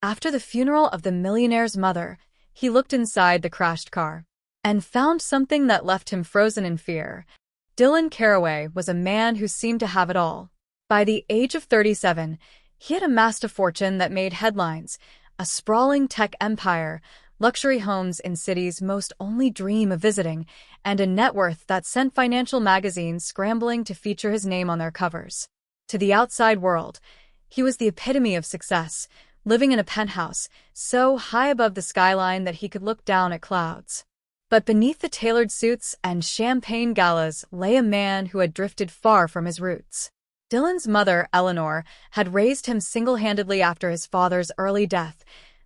After the funeral of the millionaire's mother, he looked inside the crashed car and found something that left him frozen in fear. Dylan Caraway was a man who seemed to have it all. By the age of 37, he had amassed a fortune that made headlines, a sprawling tech empire, luxury homes in cities most only dream of visiting, and a net worth that sent financial magazines scrambling to feature his name on their covers. To the outside world, he was the epitome of success, living in a penthouse so high above the skyline that he could look down at clouds. But beneath the tailored suits and champagne galas lay a man who had drifted far from his roots. Dylan's mother, Eleanor, had raised him single-handedly after his father's early death,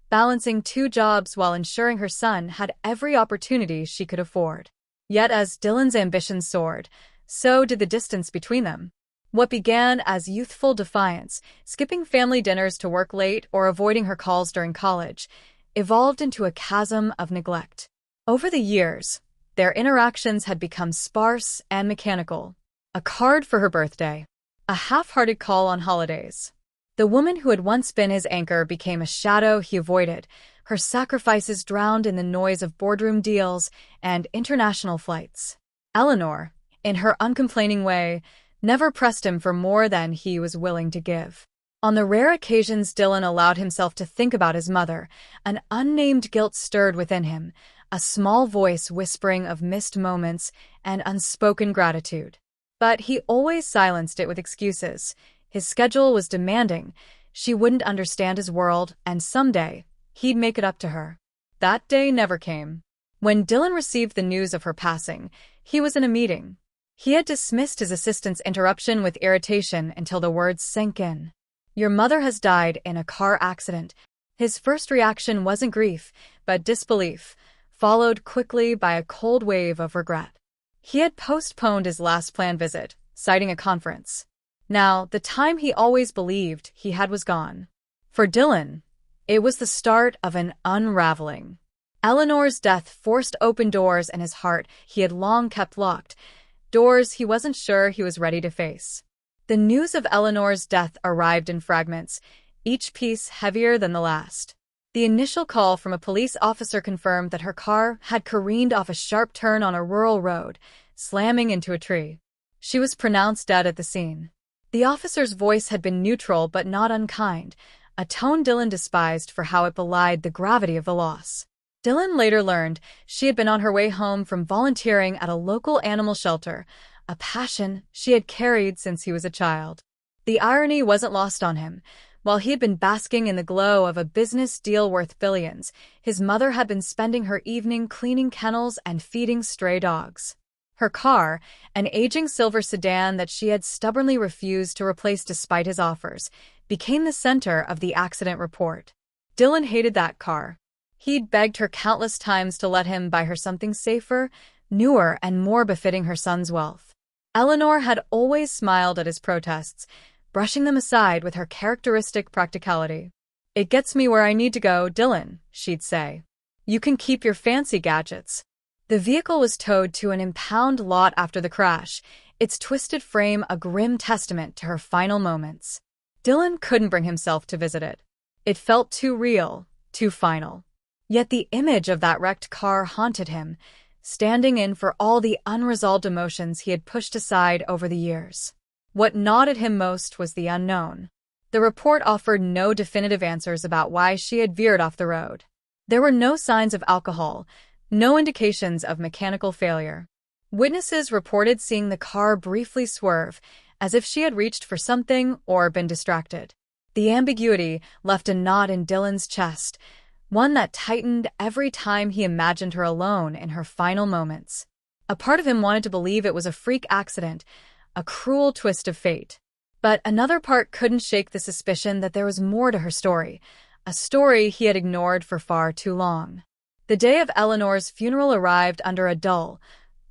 balancing two jobs while ensuring her son had every opportunity she could afford. Yet as Dylan's ambitions soared, so did the distance between them. What began as youthful defiance, skipping family dinners to work late or avoiding her calls during college, evolved into a chasm of neglect. Over the years, their interactions had become sparse and mechanical. A card for her birthday, a half-hearted call on holidays. The woman who had once been his anchor became a shadow he avoided, her sacrifices drowned in the noise of boardroom deals and international flights. Eleanor, in her uncomplaining way, never pressed him for more than he was willing to give. On the rare occasions Dylan allowed himself to think about his mother, an unnamed guilt stirred within him, a small voice whispering of missed moments and unspoken gratitude. But he always silenced it with excuses. His schedule was demanding, she wouldn't understand his world, and someday, he'd make it up to her. That day never came. When Dylan received the news of her passing, he was in a meeting. He had dismissed his assistant's interruption with irritation until the words sank in. "Your mother has died in a car accident." His first reaction wasn't grief, but disbelief, followed quickly by a cold wave of regret. He had postponed his last planned visit, citing a conference. Now, the time he always believed he had was gone. For Dylan, it was the start of an unraveling. Eleanor's death forced open doors in his heart he had long kept locked, doors he wasn't sure he was ready to face. The news of Eleanor's death arrived in fragments, each piece heavier than the last. The initial call from a police officer confirmed that her car had careened off a sharp turn on a rural road, slamming into a tree. She was pronounced dead at the scene. The officer's voice had been neutral but not unkind, a tone Dylan despised for how it belied the gravity of the loss. Dylan later learned she had been on her way home from volunteering at a local animal shelter, a passion she had carried since he was a child. The irony wasn't lost on him. While he had been basking in the glow of a business deal worth billions, his mother had been spending her evening cleaning kennels and feeding stray dogs. Her car, an aging silver sedan that she had stubbornly refused to replace despite his offers, became the center of the accident report. Dylan hated that car. He'd begged her countless times to let him buy her something safer, newer, and more befitting her son's wealth. Eleanor had always smiled at his protests, brushing them aside with her characteristic practicality. "It gets me where I need to go, Dylan," she'd say. "You can keep your fancy gadgets." The vehicle was towed to an impound lot after the crash, its twisted frame a grim testament to her final moments. Dylan couldn't bring himself to visit it. It felt too real, too final. Yet the image of that wrecked car haunted him, standing in for all the unresolved emotions he had pushed aside over the years. What gnawed at him most was the unknown. The report offered no definitive answers about why she had veered off the road. There were no signs of alcohol, no indications of mechanical failure. Witnesses reported seeing the car briefly swerve, as if she had reached for something or been distracted. The ambiguity left a knot in Dylan's chest, one that tightened every time he imagined her alone in her final moments. A part of him wanted to believe it was a freak accident, a cruel twist of fate. But another part couldn't shake the suspicion that there was more to her story, a story he had ignored for far too long. The day of Eleanor's funeral arrived under a dull,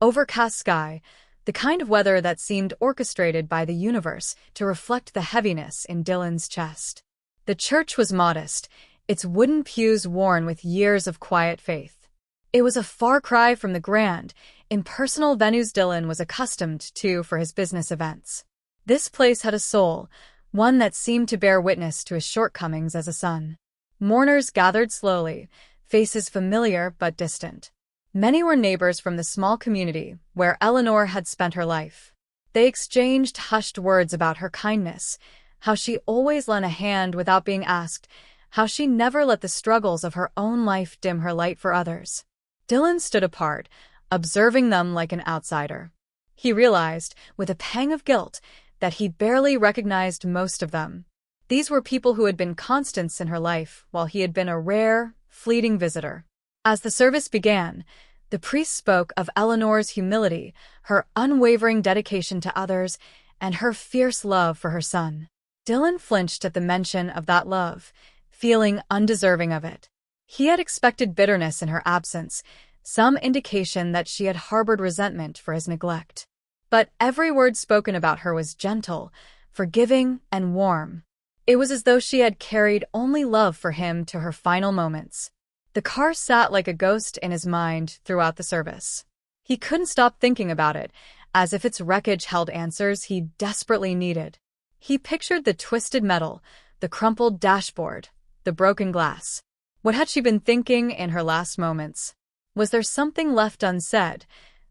overcast sky, the kind of weather that seemed orchestrated by the universe to reflect the heaviness in Dylan's chest. The church was modest, its wooden pews worn with years of quiet faith. It was a far cry from the grand, impersonal venues Dylan was accustomed to for his business events. This place had a soul, one that seemed to bear witness to his shortcomings as a son. Mourners gathered slowly, faces familiar but distant. Many were neighbors from the small community where Eleanor had spent her life. They exchanged hushed words about her kindness, how she always lent a hand without being asked, how she never let the struggles of her own life dim her light for others. Dylan stood apart, observing them like an outsider. He realized, with a pang of guilt, that he barely recognized most of them. These were people who had been constants in her life, while he had been a rare, fleeting visitor. As the service began, the priest spoke of Eleanor's humility, her unwavering dedication to others, and her fierce love for her son. Dylan flinched at the mention of that love, feeling undeserving of it. He had expected bitterness in her absence, some indication that she had harbored resentment for his neglect. But every word spoken about her was gentle, forgiving, and warm. It was as though she had carried only love for him to her final moments. The car sat like a ghost in his mind throughout the service. He couldn't stop thinking about it, as if its wreckage held answers he desperately needed. He pictured the twisted metal, the crumpled dashboard, the broken glass. What had she been thinking in her last moments? Was there something left unsaid,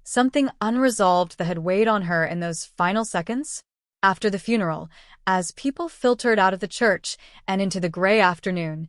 something unresolved that had weighed on her in those final seconds? After the funeral, as people filtered out of the church and into the gray afternoon,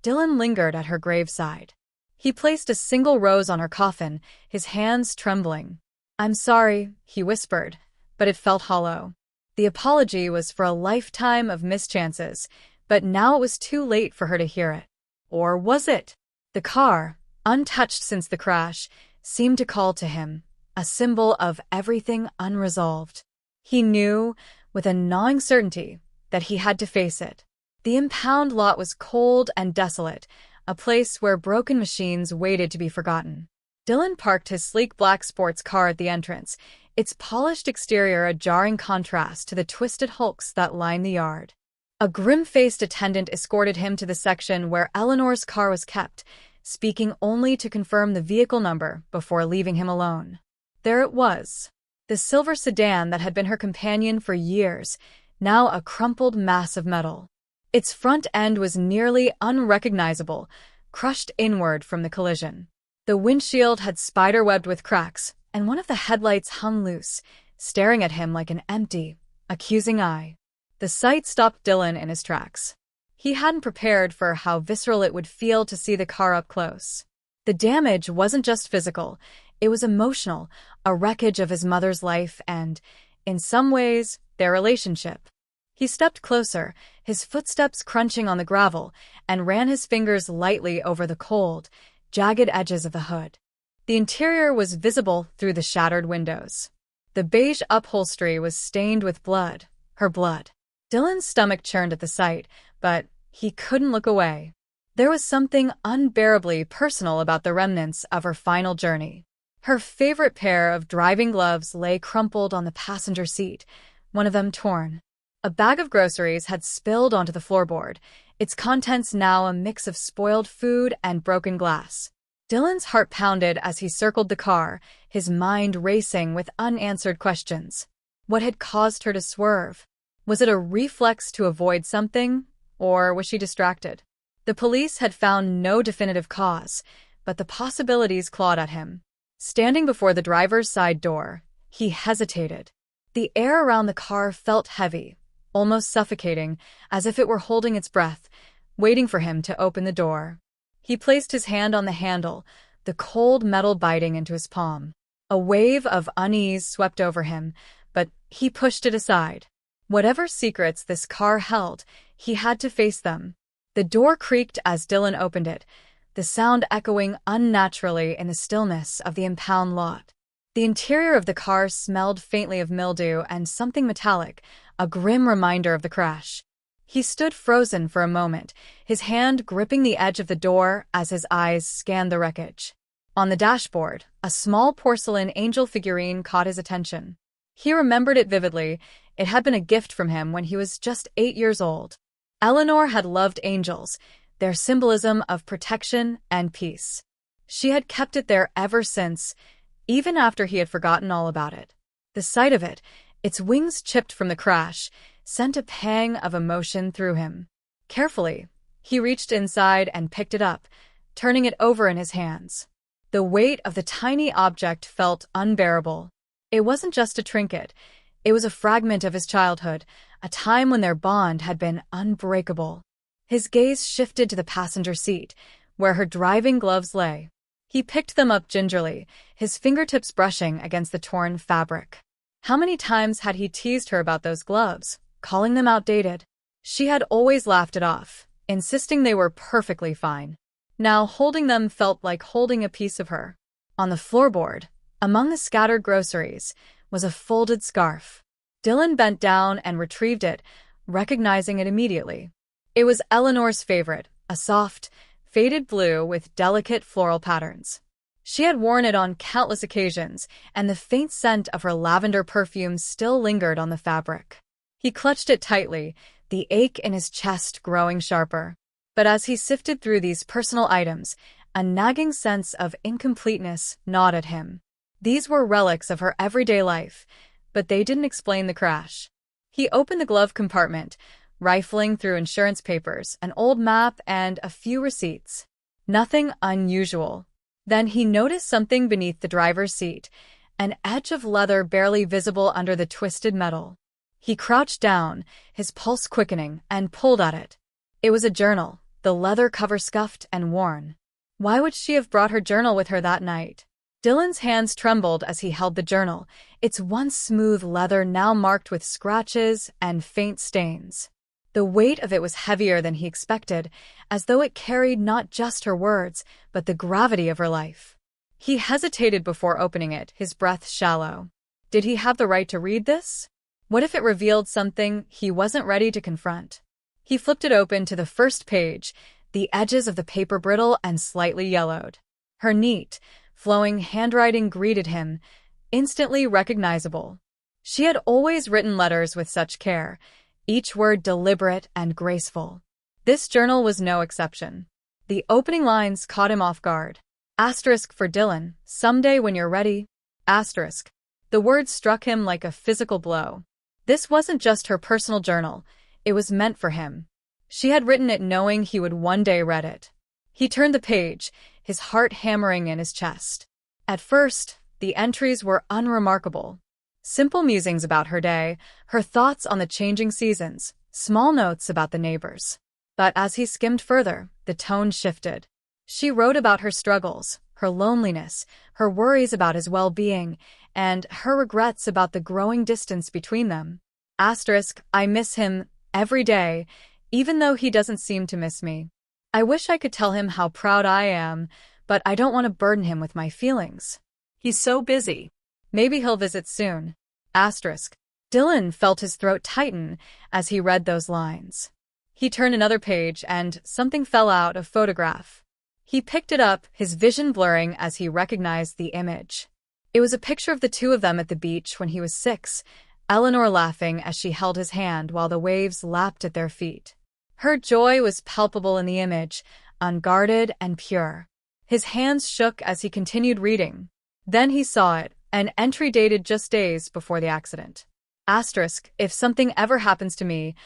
Dylan lingered at her graveside. He placed a single rose on her coffin, his hands trembling. "I'm sorry," he whispered, but it felt hollow. The apology was for a lifetime of mischances, but now it was too late for her to hear it. Or was it? The car, untouched since the crash, seemed to call to him, a symbol of everything unresolved. He knew, with a gnawing certainty, that he had to face it. The impound lot was cold and desolate, a place where broken machines waited to be forgotten. Dylan parked his sleek black sports car at the entrance, its polished exterior a jarring contrast to the twisted hulks that lined the yard. A grim-faced attendant escorted him to the section where Eleanor's car was kept, speaking only to confirm the vehicle number before leaving him alone. There it was, the silver sedan that had been her companion for years, now a crumpled mass of metal. Its front end was nearly unrecognizable, crushed inward from the collision. The windshield had spider-webbed with cracks, and one of the headlights hung loose, staring at him like an empty, accusing eye. The sight stopped Dylan in his tracks. He hadn't prepared for how visceral it would feel to see the car up close. The damage wasn't just physical, it was emotional, a wreckage of his mother's life and, in some ways, their relationship. He stepped closer, his footsteps crunching on the gravel, and ran his fingers lightly over the cold, jagged edges of the hood. The interior was visible through the shattered windows. The beige upholstery was stained with blood, her blood. Dylan's stomach churned at the sight, but he couldn't look away. There was something unbearably personal about the remnants of her final journey. Her favorite pair of driving gloves lay crumpled on the passenger seat, one of them torn. A bag of groceries had spilled onto the floorboard, its contents now a mix of spoiled food and broken glass. Dylan's heart pounded as he circled the car, his mind racing with unanswered questions. What had caused her to swerve? Was it a reflex to avoid something, or was she distracted? The police had found no definitive cause, but the possibilities clawed at him. Standing before the driver's side door, he hesitated. The air around the car felt heavy, almost suffocating, as if it were holding its breath, waiting for him to open the door. He placed his hand on the handle, the cold metal biting into his palm. A wave of unease swept over him, but he pushed it aside. Whatever secrets this car held, he had to face them. The door creaked as Dylan opened it, the sound echoing unnaturally in the stillness of the impound lot. The interior of the car smelled faintly of mildew and something metallic, a grim reminder of the crash. He stood frozen for a moment, his hand gripping the edge of the door as his eyes scanned the wreckage. On the dashboard, a small porcelain angel figurine caught his attention. He remembered it vividly. It had been a gift from him when he was just 8 years old. Eleanor had loved angels, their symbolism of protection and peace. She had kept it there ever since, even after he had forgotten all about it. The sight of it, its wings chipped from the crash, sent a pang of emotion through him. Carefully, He reached inside and picked it up, turning it over in his hands. The weight of the tiny object felt unbearable. It wasn't just a trinket. It was a fragment of his childhood, a time when their bond had been unbreakable. His gaze shifted to the passenger seat, where her driving gloves lay. He picked them up gingerly, his fingertips brushing against the torn fabric. How many times had he teased her about those gloves, calling them outdated? She had always laughed it off, insisting they were perfectly fine. Now holding them felt like holding a piece of her. On the floorboard, among the scattered groceries, was a folded scarf. Dylan bent down and retrieved it, recognizing it immediately. It was Eleanor's favorite, a soft, faded blue with delicate floral patterns. She had worn it on countless occasions, and the faint scent of her lavender perfume still lingered on the fabric. He clutched it tightly, the ache in his chest growing sharper. But as he sifted through these personal items, a nagging sense of incompleteness gnawed at him. These were relics of her everyday life, but they didn't explain the crash. He opened the glove compartment, rifling through insurance papers, an old map, and a few receipts. Nothing unusual. Then he noticed something beneath the driver's seat, an edge of leather barely visible under the twisted metal. He crouched down, his pulse quickening, and pulled at it. It was a journal, the leather cover scuffed and worn. Why would she have brought her journal with her that night? Dylan's hands trembled as he held the journal, its once smooth leather now marked with scratches and faint stains. The weight of it was heavier than he expected, as though it carried not just her words, but the gravity of her life. He hesitated before opening it, his breath shallow. Did he have the right to read this? What if it revealed something he wasn't ready to confront? He flipped it open to the first page, the edges of the paper brittle and slightly yellowed. Her neat, flowing handwriting greeted him, instantly recognizable. She had always written letters with such care, each word deliberate and graceful. This journal was no exception. The opening lines caught him off guard. Asterisk for Dylan, someday when you're ready. Asterisk. The words struck him like a physical blow. This wasn't just her personal journal, it was meant for him. She had written it knowing he would one day read it. He turned the page, his heart hammering in his chest. At first, the entries were unremarkable. Simple musings about her day, her thoughts on the changing seasons, small notes about the neighbors. But as he skimmed further, the tone shifted. She wrote about her struggles, her loneliness, her worries about his well-being, and her regrets about the growing distance between them. Asterisk, I miss him every day, even though he doesn't seem to miss me. I wish I could tell him how proud I am, but I don't want to burden him with my feelings. He's so busy. Maybe he'll visit soon. Asterisk. Dylan felt his throat tighten as he read those lines. He turned another page and something fell out, a photograph. He picked it up, his vision blurring as he recognized the image. It was a picture of the two of them at the beach when he was 6, Eleanor laughing as she held his hand while the waves lapped at their feet. Her joy was palpable in the image, unguarded and pure. His hands shook as he continued reading. Then he saw it, an entry dated just days before the accident. Asterisk, if something ever happens to me,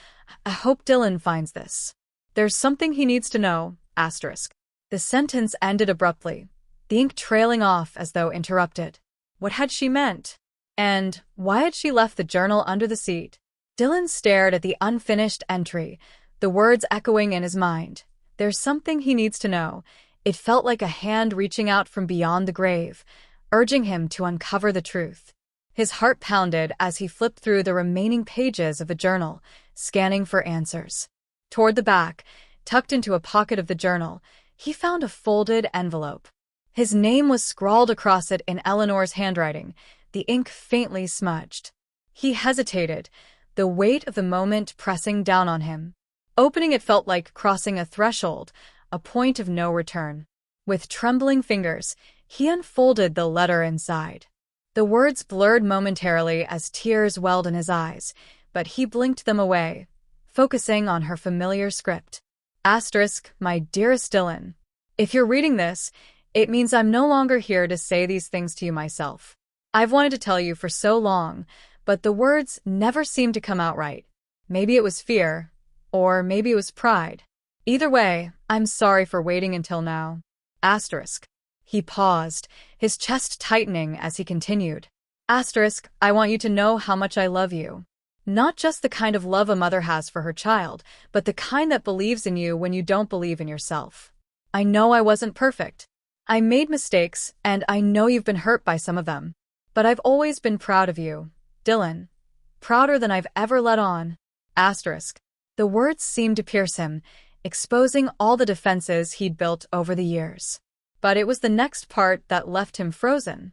I hope Dylan finds this. There's something he needs to know. Asterisk. The sentence ended abruptly, the ink trailing off as though interrupted. What had she meant? And why had she left the journal under the seat? Dylan stared at the unfinished entry, the words echoing in his mind. There's something he needs to know. It felt like a hand reaching out from beyond the grave, urging him to uncover the truth. His heart pounded as he flipped through the remaining pages of the journal, scanning for answers. Toward the back, tucked into a pocket of the journal, he found a folded envelope. His name was scrawled across it in Eleanor's handwriting, the ink faintly smudged. He hesitated, the weight of the moment pressing down on him. Opening it felt like crossing a threshold, a point of no return. With trembling fingers, he unfolded the letter inside. The words blurred momentarily as tears welled in his eyes, but he blinked them away, focusing on her familiar script. Asterisk, my dearest Dylan. If you're reading this, it means I'm no longer here to say these things to you myself. I've wanted to tell you for so long, but the words never seemed to come out right. Maybe it was fear, or maybe it was pride. Either way, I'm sorry for waiting until now. Asterisk. He paused, his chest tightening as he continued. Asterisk, I want you to know how much I love you. Not just the kind of love a mother has for her child, but the kind that believes in you when you don't believe in yourself. I know I wasn't perfect. I made mistakes, and I know you've been hurt by some of them. But I've always been proud of you, Dylan. Prouder than I've ever let on. Asterisk. The words seemed to pierce him, exposing all the defenses he'd built over the years. But it was the next part that left him frozen.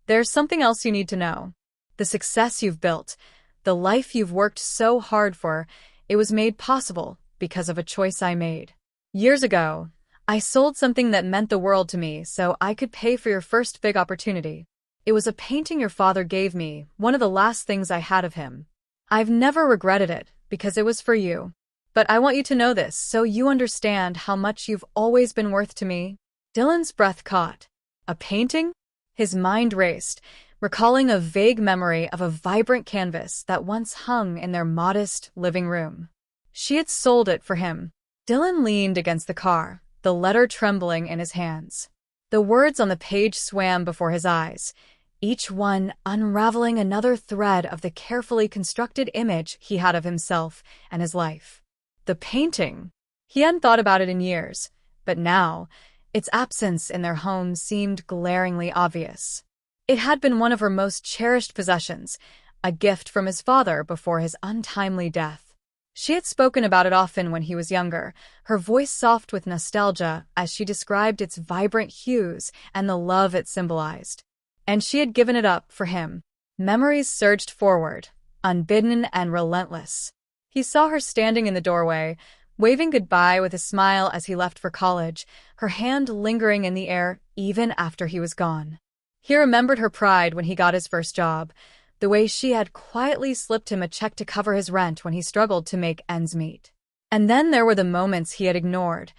There's something else you need to know. The success you've built, the life you've worked so hard for, it was made possible because of a choice I made. Years ago, I sold something that meant the world to me so I could pay for your first big opportunity. It was a painting your father gave me, one of the last things I had of him. I've never regretted it, because it was for you. But I want you to know this so you understand how much you've always been worth to me. Dylan's breath caught. A painting? His mind raced, recalling a vague memory of a vibrant canvas that once hung in their modest living room. She had sold it for him. Dylan leaned against the car, the letter trembling in his hands. The words on the page swam before his eyes, each one unraveling another thread of the carefully constructed image he had of himself and his life. The painting. He hadn't thought about it in years, but now, its absence in their home seemed glaringly obvious. It had been one of her most cherished possessions, a gift from his father before his untimely death. She had spoken about it often when he was younger, her voice soft with nostalgia as she described its vibrant hues and the love it symbolized. And she had given it up for him. Memories surged forward, unbidden and relentless. He saw her standing in the doorway, waving goodbye with a smile as he left for college, her hand lingering in the air even after he was gone. He remembered her pride when he got his first job, the way she had quietly slipped him a check to cover his rent when he struggled to make ends meet. And then there were the moments he had ignored,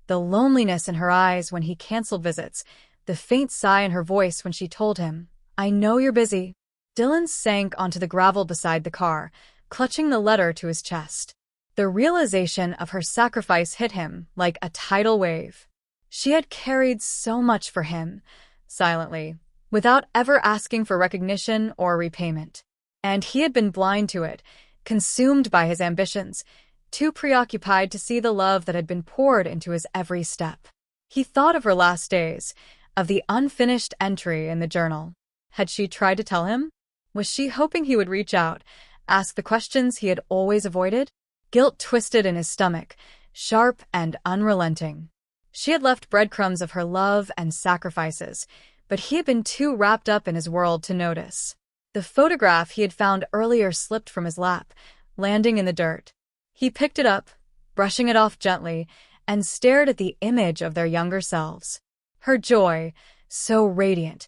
the loneliness in her eyes when he canceled visits, the faint sigh in her voice when she told him, "I know you're busy." Dylan sank onto the gravel beside the car, clutching the letter to his chest. The realization of her sacrifice hit him like a tidal wave. She had carried so much for him, silently, without ever asking for recognition or repayment. And he had been blind to it, consumed by his ambitions, too preoccupied to see the love that had been poured into his every step. He thought of her last days, of the unfinished entry in the journal. Had she tried to tell him? Was she hoping he would reach out, ask the questions he had always avoided? Guilt twisted in his stomach, sharp and unrelenting. She had left breadcrumbs of her love and sacrifices, but he had been too wrapped up in his world to notice. The photograph he had found earlier slipped from his lap, landing in the dirt. He picked it up, brushing it off gently, and stared at the image of their younger selves. Her joy, so radiant,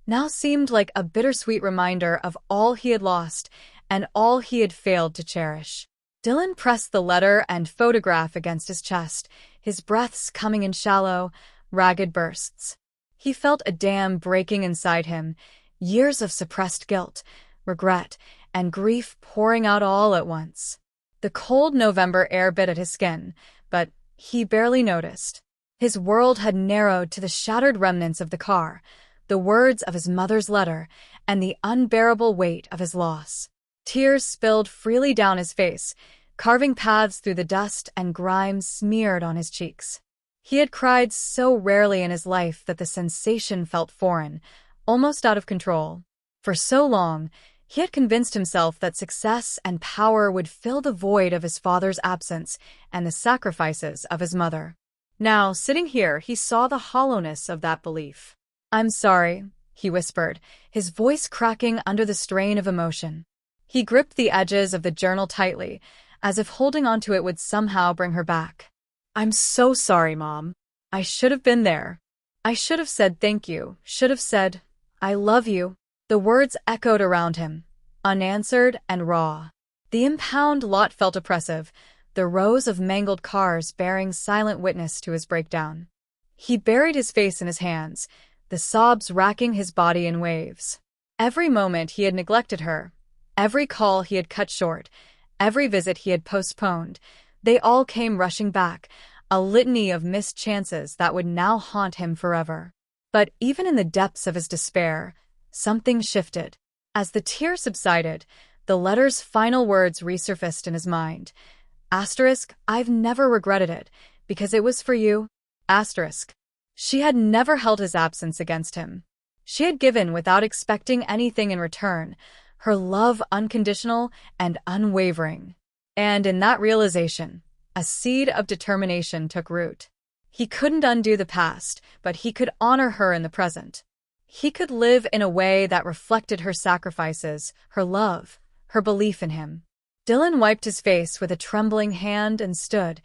now seemed like a bittersweet reminder of all he had lost and all he had failed to cherish. Dylan pressed the letter and photograph against his chest, his breaths coming in shallow, ragged bursts. He felt a dam breaking inside him, years of suppressed guilt, regret, and grief pouring out all at once. The cold November air bit at his skin, but he barely noticed. His world had narrowed to the shattered remnants of the car, the words of his mother's letter, and the unbearable weight of his loss. Tears spilled freely down his face, carving paths through the dust and grime smeared on his cheeks. He had cried so rarely in his life that the sensation felt foreign, almost out of control. For so long, he had convinced himself that success and power would fill the void of his father's absence and the sacrifices of his mother. Now, sitting here, he saw the hollowness of that belief. "I'm sorry," he whispered, his voice cracking under the strain of emotion. He gripped the edges of the journal tightly, as if holding onto it would somehow bring her back. "I'm so sorry, Mom. I should have been there. I should have said thank you, should have said, I love you." The words echoed around him, unanswered and raw. The impound lot felt oppressive, the rows of mangled cars bearing silent witness to his breakdown. He buried his face in his hands, the sobs racking his body in waves. Every moment he had neglected her, every call he had cut short, every visit he had postponed, they all came rushing back, a litany of missed chances that would now haunt him forever. But even in the depths of his despair, something shifted. As the tears subsided, the letter's final words resurfaced in his mind. Asterisk, I've never regretted it, because it was for you. Asterisk. She had never held his absence against him. She had given without expecting anything in return, her love unconditional and unwavering. And in that realization, a seed of determination took root. He couldn't undo the past, but he could honor her in the present. He could live in a way that reflected her sacrifices, her love, her belief in him. Dylan wiped his face with a trembling hand and stood,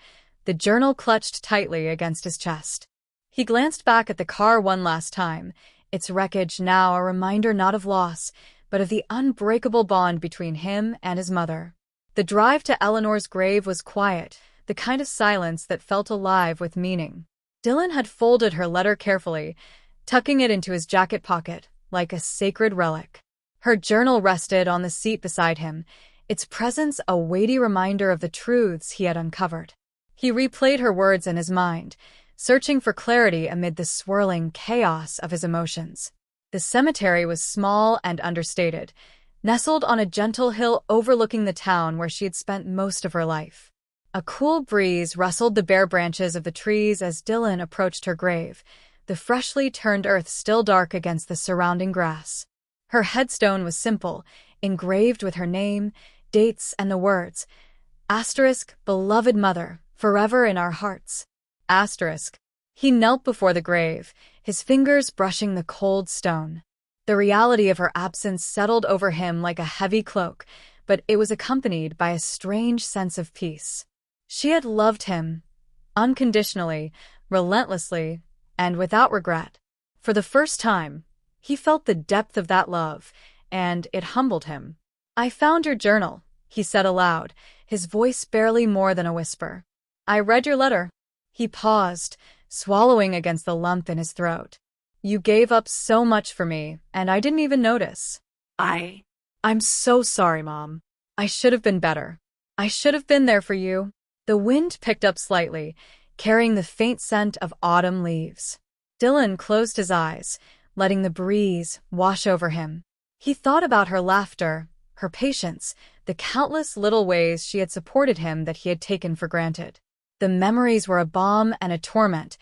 the journal clutched tightly against his chest. He glanced back at the car one last time, its wreckage now a reminder not of loss, but of the unbreakable bond between him and his mother. The drive to Eleanor's grave was quiet, the kind of silence that felt alive with meaning. Dylan had folded her letter carefully, tucking it into his jacket pocket, like a sacred relic. Her journal rested on the seat beside him, its presence a weighty reminder of the truths he had uncovered. He replayed her words in his mind, searching for clarity amid the swirling chaos of his emotions. The cemetery was small and understated, nestled on a gentle hill overlooking the town where she had spent most of her life. A cool breeze rustled the bare branches of the trees as Dylan approached her grave, the freshly turned earth still dark against the surrounding grass. Her headstone was simple, engraved with her name, dates, and the words, Asterisk, beloved mother, forever in our hearts. Asterisk. He knelt before the grave, his fingers brushing the cold stone. The reality of her absence settled over him like a heavy cloak, but it was accompanied by a strange sense of peace. She had loved him, unconditionally, relentlessly, and without regret. For the first time, he felt the depth of that love, and it humbled him. I found your journal, he said aloud, his voice barely more than a whisper. I read your letter. He paused, swallowing against the lump in his throat. You gave up so much for me, and I didn't even notice. I'm so sorry, Mom. I should have been better. I should have been there for you. The wind picked up slightly, carrying the faint scent of autumn leaves. Dylan closed his eyes, letting the breeze wash over him. He thought about her laughter, her patience, the countless little ways she had supported him that he had taken for granted. The memories were a balm and a torment,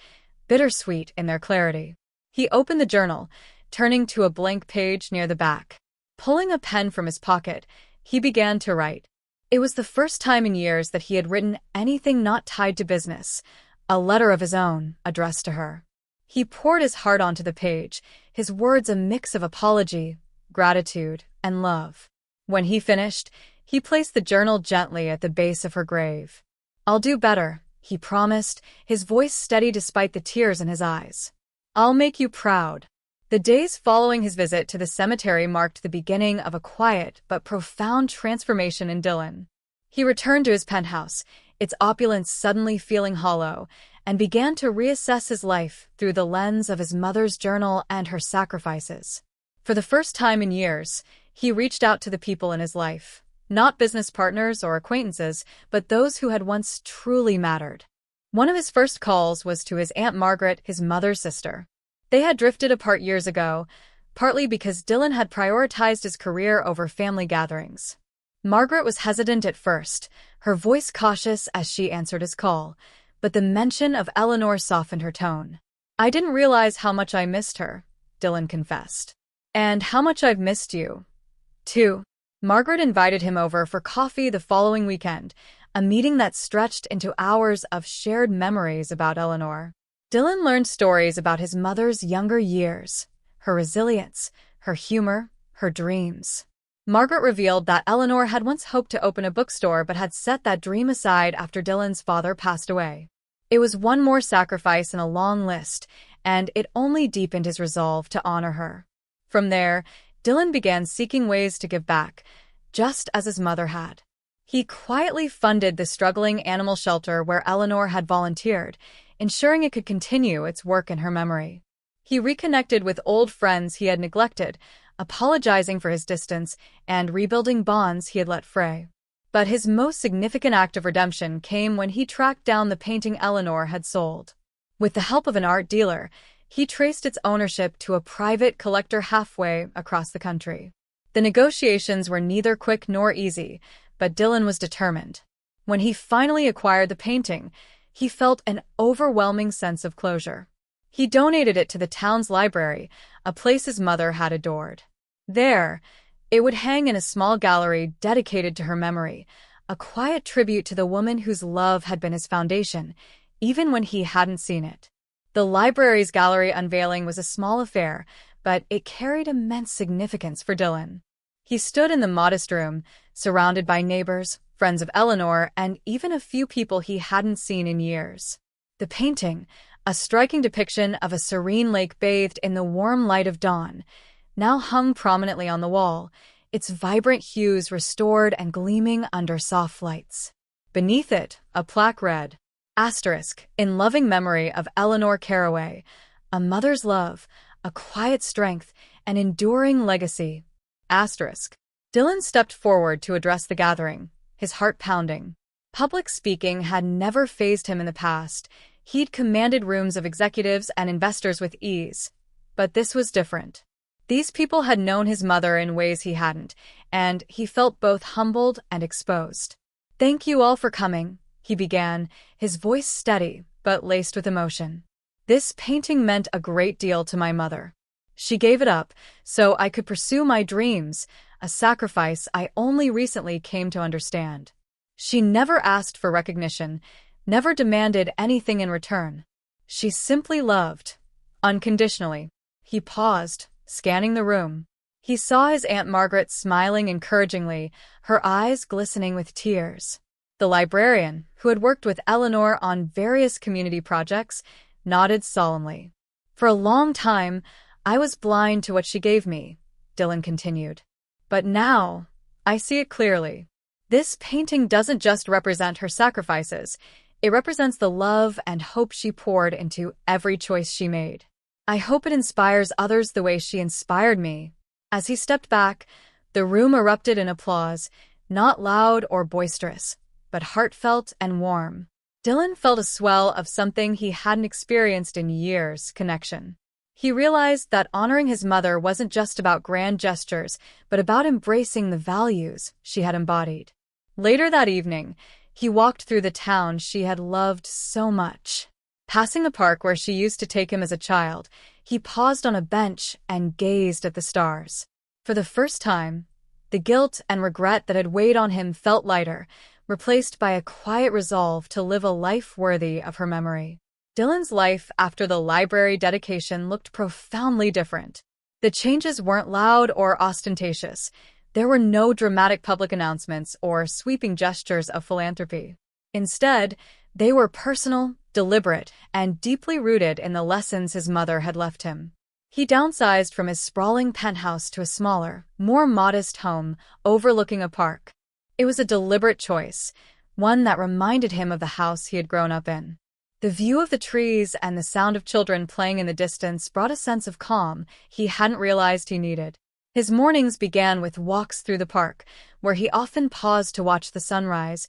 bittersweet in their clarity. He opened the journal, turning to a blank page near the back. Pulling a pen from his pocket, he began to write. It was the first time in years that he had written anything not tied to business, a letter of his own addressed to her. He poured his heart onto the page, his words a mix of apology, gratitude, and love. When he finished, he placed the journal gently at the base of her grave. I'll do better, he promised, his voice steady despite the tears in his eyes. I'll make you proud. The days following his visit to the cemetery marked the beginning of a quiet but profound transformation in Dylan. He returned to his penthouse, its opulence suddenly feeling hollow, and began to reassess his life through the lens of his mother's journal and her sacrifices. For the first time in years, he reached out to the people in his life, not business partners or acquaintances, but those who had once truly mattered. One of his first calls was to his Aunt Margaret, his mother's sister. They had drifted apart years ago, partly because Dylan had prioritized his career over family gatherings. Margaret was hesitant at first, her voice cautious as she answered his call, but the mention of Eleanor softened her tone. I didn't realize how much I missed her, Dylan confessed. And how much I've missed you, too. Margaret invited him over for coffee the following weekend, a meeting that stretched into hours of shared memories about Eleanor. Dylan learned stories about his mother's younger years, her resilience, her humor, her dreams. Margaret revealed that Eleanor had once hoped to open a bookstore but had set that dream aside after Dylan's father passed away. It was one more sacrifice in a long list, and it only deepened his resolve to honor her. From there, Dylan began seeking ways to give back, just as his mother had. He quietly funded the struggling animal shelter where Eleanor had volunteered, ensuring it could continue its work in her memory. He reconnected with old friends he had neglected, apologizing for his distance and rebuilding bonds he had let fray. But his most significant act of redemption came when he tracked down the painting Eleanor had sold. With the help of an art dealer, he traced its ownership to a private collector halfway across the country. The negotiations were neither quick nor easy, but Dylan was determined. When he finally acquired the painting, he felt an overwhelming sense of closure. He donated it to the town's library, a place his mother had adored. There, it would hang in a small gallery dedicated to her memory, a quiet tribute to the woman whose love had been his foundation, even when he hadn't seen it. The library's gallery unveiling was a small affair, but it carried immense significance for Dylan. He stood in the modest room, surrounded by neighbors, friends of Eleanor, and even a few people he hadn't seen in years. The painting, a striking depiction of a serene lake bathed in the warm light of dawn, now hung prominently on the wall, its vibrant hues restored and gleaming under soft lights. Beneath it, a plaque read, Asterisk, in loving memory of Eleanor Caraway, a mother's love, a quiet strength, an enduring legacy. Asterisk. Dylan stepped forward to address the gathering, his heart pounding. Public speaking had never fazed him in the past. He'd commanded rooms of executives and investors with ease. But this was different. These people had known his mother in ways he hadn't, and he felt both humbled and exposed. Thank you all for coming, he began, his voice steady but laced with emotion. This painting meant a great deal to my mother. She gave it up so I could pursue my dreams, a sacrifice I only recently came to understand. She never asked for recognition, never demanded anything in return. She simply loved, unconditionally. He paused, scanning the room. He saw his Aunt Margaret smiling encouragingly, her eyes glistening with tears. The librarian, who had worked with Eleanor on various community projects, nodded solemnly. For a long time, I was blind to what she gave me, Dylan continued. But now, I see it clearly. This painting doesn't just represent her sacrifices, it represents the love and hope she poured into every choice she made. I hope it inspires others the way she inspired me. As he stepped back, the room erupted in applause, not loud or boisterous, but heartfelt and warm. Dylan felt a swell of something he hadn't experienced in years, connection. He realized that honoring his mother wasn't just about grand gestures, but about embracing the values she had embodied. Later that evening, he walked through the town she had loved so much. Passing the park where she used to take him as a child, he paused on a bench and gazed at the stars. For the first time, the guilt and regret that had weighed on him felt lighter, replaced by a quiet resolve to live a life worthy of her memory. Dylan's life after the library dedication looked profoundly different. The changes weren't loud or ostentatious. There were no dramatic public announcements or sweeping gestures of philanthropy. Instead, they were personal, deliberate, and deeply rooted in the lessons his mother had left him. He downsized from his sprawling penthouse to a smaller, more modest home overlooking a park. It was a deliberate choice, one that reminded him of the house he had grown up in. The view of the trees and the sound of children playing in the distance brought a sense of calm he hadn't realized he needed. His mornings began with walks through the park, where he often paused to watch the sunrise,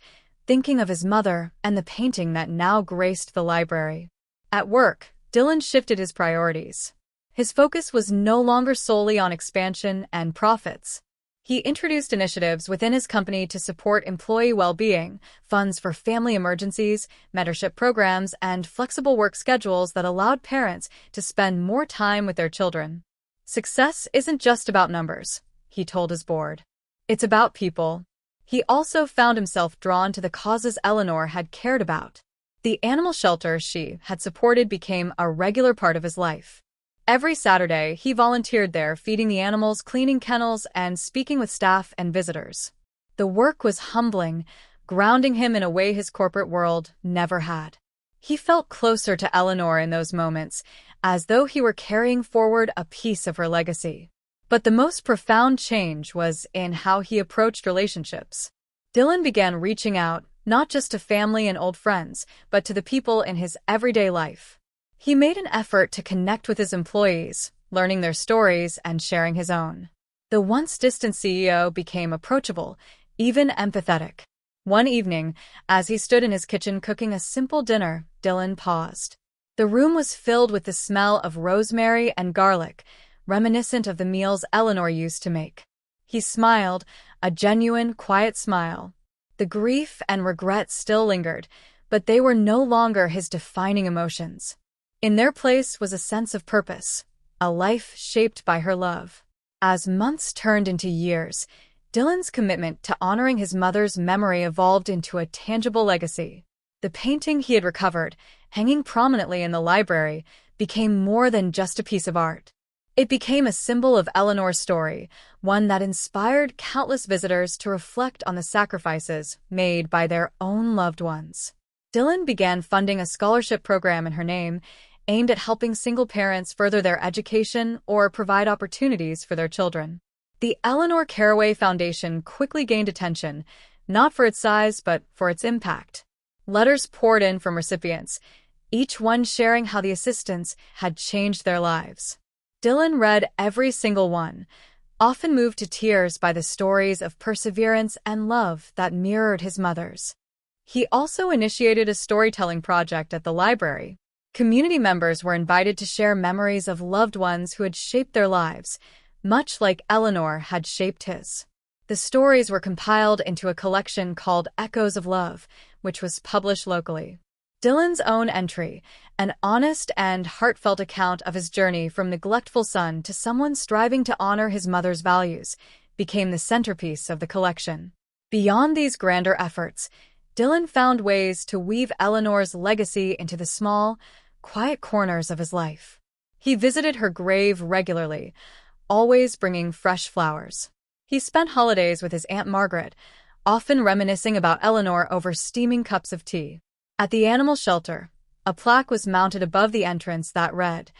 thinking of his mother and the painting that now graced the library. At work, Dylan shifted his priorities. His focus was no longer solely on expansion and profits. He introduced initiatives within his company to support employee well-being, funds for family emergencies, mentorship programs, and flexible work schedules that allowed parents to spend more time with their children. Success isn't just about numbers, he told his board. It's about people. He also found himself drawn to the causes Eleanor had cared about. The animal shelter she had supported became a regular part of his life. Every Saturday, he volunteered there, feeding the animals, cleaning kennels, and speaking with staff and visitors. The work was humbling, grounding him in a way his corporate world never had. He felt closer to Eleanor in those moments, as though he were carrying forward a piece of her legacy. But the most profound change was in how he approached relationships. Dylan began reaching out, not just to family and old friends, but to the people in his everyday life. He made an effort to connect with his employees, learning their stories and sharing his own. The once distant CEO became approachable, even empathetic. One evening, as he stood in his kitchen cooking a simple dinner, Dylan paused. The room was filled with the smell of rosemary and garlic, reminiscent of the meals Eleanor used to make. He smiled, a genuine, quiet smile. The grief and regret still lingered, but they were no longer his defining emotions. In their place was a sense of purpose, a life shaped by her love. As months turned into years, Dylan's commitment to honoring his mother's memory evolved into a tangible legacy. The painting he had recovered, hanging prominently in the library, became more than just a piece of art. It became a symbol of Eleanor's story, one that inspired countless visitors to reflect on the sacrifices made by their own loved ones. Dylan began funding a scholarship program in her name, aimed at helping single parents further their education or provide opportunities for their children. The Eleanor Caraway Foundation quickly gained attention, not for its size but for its impact. Letters poured in from recipients, each one sharing how the assistance had changed their lives. Dylan read every single one, often moved to tears by the stories of perseverance and love that mirrored his mother's. He also initiated a storytelling project at the library. Community members were invited to share memories of loved ones who had shaped their lives, much like Eleanor had shaped his. The stories were compiled into a collection called Echoes of Love, which was published locally. Dylan's own entry, an honest and heartfelt account of his journey from neglectful son to someone striving to honor his mother's values, became the centerpiece of the collection. Beyond these grander efforts, Dylan found ways to weave Eleanor's legacy into the small, quiet corners of his life. He visited her grave regularly, always bringing fresh flowers. He spent holidays with his Aunt Margaret, often reminiscing about Eleanor over steaming cups of tea. At the animal shelter, a plaque was mounted above the entrance that read,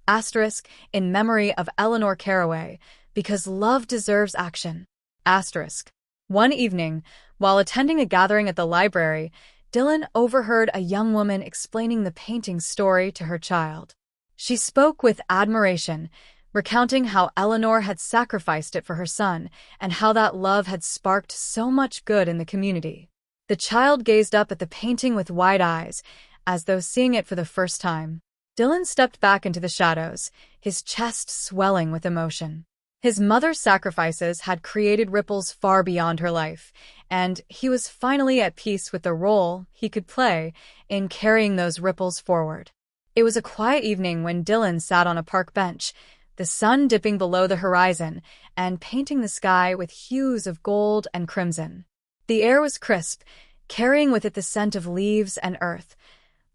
**, in memory of Eleanor Caraway, because love deserves action. **. One evening, while attending a gathering at the library, Dylan overheard a young woman explaining the painting's story to her child. She spoke with admiration, recounting how Eleanor had sacrificed it for her son and how that love had sparked so much good in the community. The child gazed up at the painting with wide eyes, as though seeing it for the first time. Dylan stepped back into the shadows, his chest swelling with emotion. His mother's sacrifices had created ripples far beyond her life, and he was finally at peace with the role he could play in carrying those ripples forward. It was a quiet evening when Dylan sat on a park bench, the sun dipping below the horizon and painting the sky with hues of gold and crimson. The air was crisp, carrying with it the scent of leaves and earth,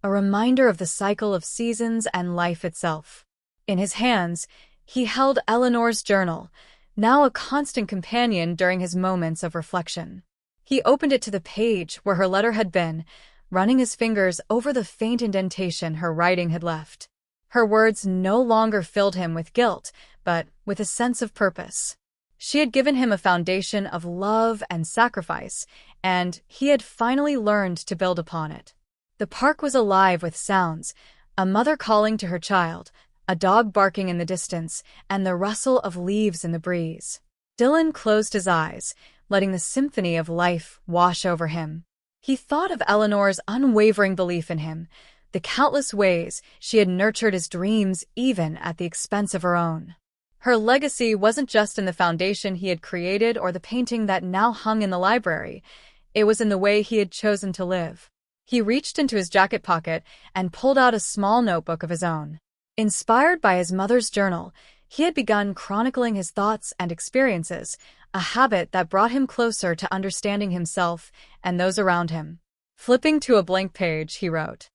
a reminder of the cycle of seasons and life itself. In his hands, he held Eleanor's journal, now a constant companion during his moments of reflection. He opened it to the page where her letter had been, running his fingers over the faint indentation her writing had left. Her words no longer filled him with guilt, but with a sense of purpose. She had given him a foundation of love and sacrifice, and he had finally learned to build upon it. The park was alive with sounds, a mother calling to her child, a dog barking in the distance, and the rustle of leaves in the breeze. Dylan closed his eyes, letting the symphony of life wash over him. He thought of Eleanor's unwavering belief in him, the countless ways she had nurtured his dreams even at the expense of her own. Her legacy wasn't just in the foundation he had created or the painting that now hung in the library. It was in the way he had chosen to live. He reached into his jacket pocket and pulled out a small notebook of his own. Inspired by his mother's journal, he had begun chronicling his thoughts and experiences, a habit that brought him closer to understanding himself and those around him. Flipping to a blank page, he wrote,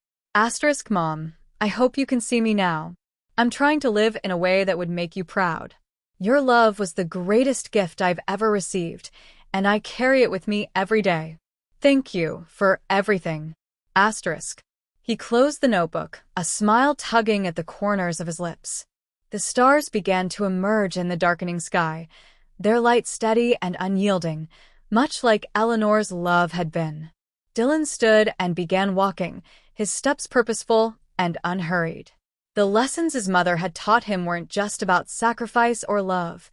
*Mom, I hope you can see me now. I'm trying to live in a way that would make you proud. Your love was the greatest gift I've ever received, and I carry it with me every day. Thank you for everything. *. He closed the notebook, a smile tugging at the corners of his lips. The stars began to emerge in the darkening sky, their light steady and unyielding, much like Eleanor's love had been. Dylan stood and began walking, his steps purposeful and unhurried. The lessons his mother had taught him weren't just about sacrifice or love.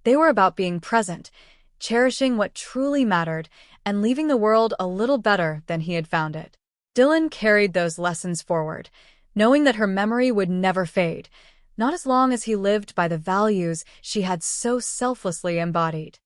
They were about being present, cherishing what truly mattered, and leaving the world a little better than he had found it. Dylan carried those lessons forward, knowing that her memory would never fade, not as long as he lived by the values she had so selflessly embodied.